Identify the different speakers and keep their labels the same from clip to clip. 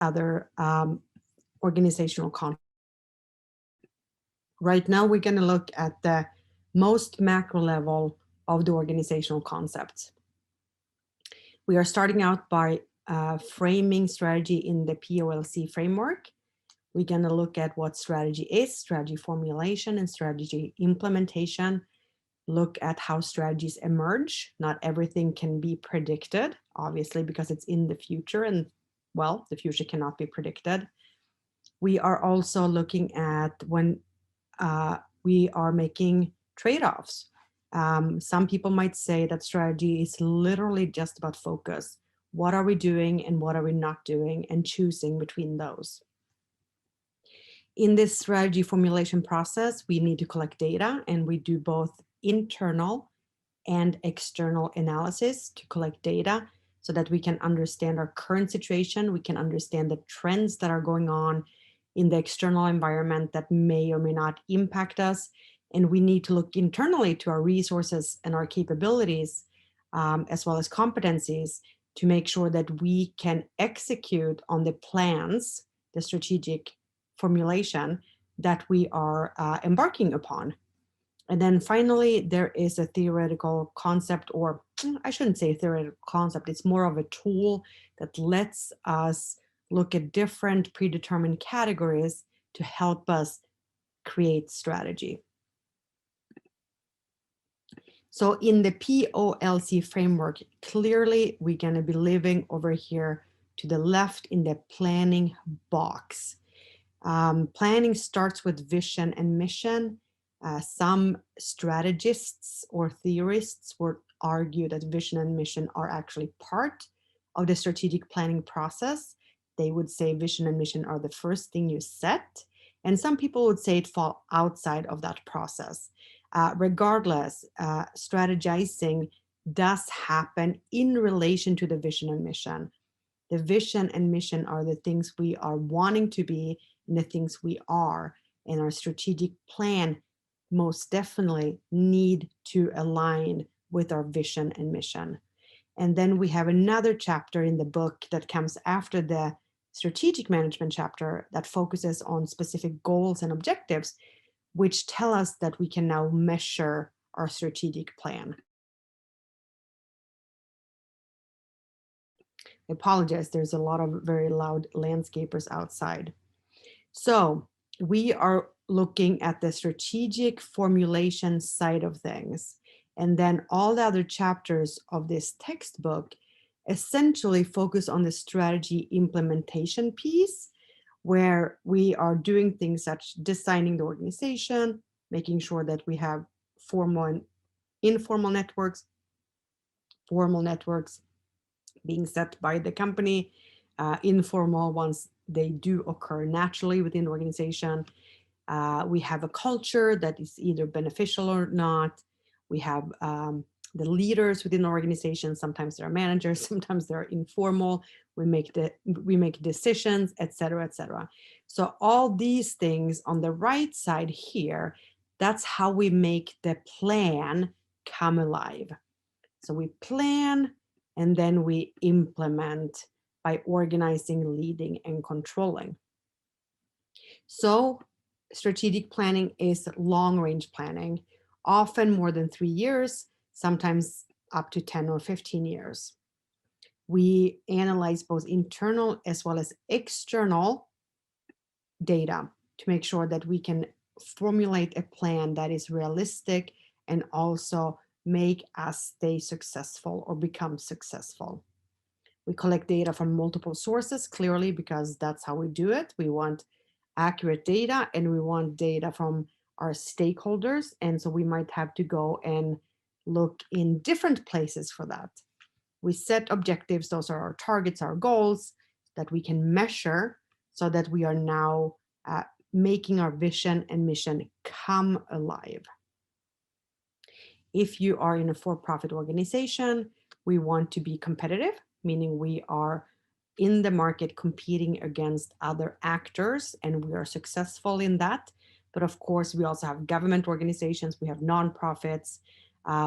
Speaker 1: other organizational concepts. Right now, we're going to look at the most macro level of the organizational concepts. We are starting out by framing strategy in the POLC framework. We're going to look at what strategy is, strategy formulation, and strategy implementation. Look at how strategies emerge. Not everything can be predicted, obviously, because it's in the future, and well, the future cannot be predicted. We are also looking at when we are making trade-offs. Some people might say that strategy is literally just about focus. What are we doing and what are we not doing, and choosing between those. In this strategy formulation process, we need to collect data, and we do both internal and external analysis to collect data so that we can understand our current situation. We can understand the trends that are going on in the external environment that may or may not impact us. And we need to look internally to our resources and our capabilities, as well as competencies, to make sure that we can execute on the plans, the strategic formulation that we are embarking upon. And then finally, there is a theoretical concept, or I shouldn't say theoretical concept, it's more of a tool that lets us look at different predetermined categories to help us create strategy. So in the POLC framework, clearly we're going to be living over here to the left in the planning box. Planning starts with vision and mission. Some strategists or theorists would argue that vision and mission are actually part of the strategic planning process. They would say vision and mission are the first thing you set. And some people would say it fall outside of that process. Regardless, strategizing does happen in relation to the vision and mission. The vision and mission are the things we are wanting to be and the things we are. And our strategic plan most definitely need to align with our vision and mission. And then we have another chapter in the book that comes after the strategic management chapter that focuses on specific goals and objectives, which tell us that we can now measure our strategic plan. I apologize, there's a lot of very loud landscapers outside. So we are looking at the strategic formulation side of things. And then all the other chapters of this textbook essentially focus on the strategy implementation piece, where we are doing things such designing the organization, making sure that we have formal and informal networks, formal networks being set by the company, informal ones, they do occur naturally within the organization. We have a culture that is either beneficial or not. We have the leaders within the organization. Sometimes they're managers, sometimes they're informal. We make decisions, etc., etc. So all these things on the right side here, that's how we make the plan come alive. So we plan and then we implement by organizing, leading, and controlling. So strategic planning is long-range planning, often more than 3 years, sometimes up to 10 or 15 years. We analyze both internal as well as external data to make sure that we can formulate a plan that is realistic and also make us stay successful or become successful. We collect data from multiple sources, clearly, because that's how we do it. We want accurate data and we want data from our stakeholders. And so we might have to go and look in different places for that. We set objectives. Those are our targets, our goals that we can measure so that we are now making our vision and mission come alive. If you are in a for-profit organization, we want to be competitive, meaning we are in the market competing against other actors, and we are successful in that. But of course, we also have government organizations, we have nonprofits,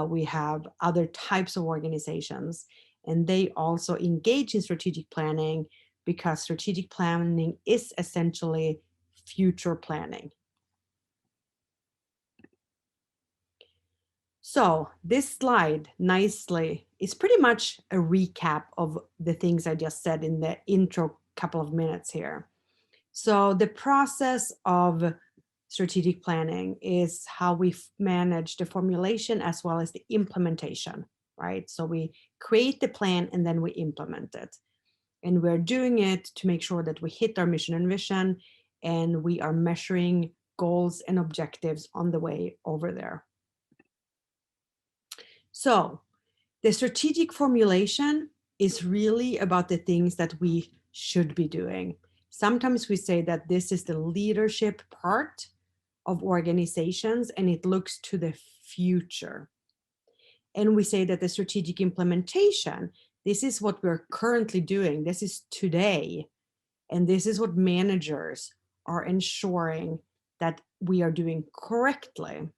Speaker 1: we have other types of organizations, and they also engage in strategic planning because strategic planning is essentially future planning. So this slide nicely is pretty much a recap of the things I just said in the intro couple of minutes here. So the process of strategic planning is how we manage the formulation as well as the implementation, right? So we create the plan and then we implement it. And we're doing it to make sure that we hit our mission and vision, and we are measuring goals and objectives on the way over there. So the strategic formulation is really about the things that we should be doing. Sometimes we say that this is the leadership part of organizations and it looks to the future. And we say that the strategic implementation, this is what we're currently doing. This is today. And this is what managers are ensuring that we are doing correctly.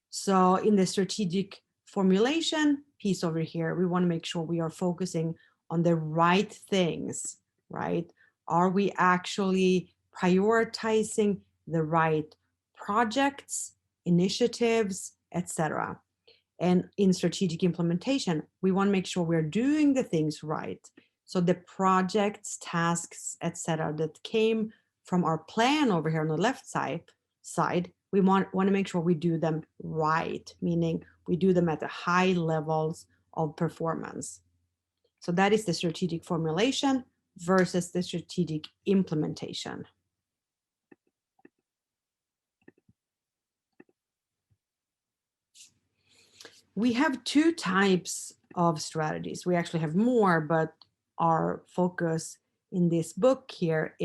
Speaker 1: So in the strategic formulation piece over here, we want to make sure we are focusing on the right things, right? Are we actually prioritizing the right projects, initiatives, etc.? And in strategic implementation, we want to make sure we're doing the things right. So the projects, tasks, etc., that came from our plan over here on the left side, we want to make sure we do them right, meaning we do them at the high levels of performance. So that is the strategic formulation versus the strategic implementation. We have two types of strategies. We actually have more, but our focus in this book here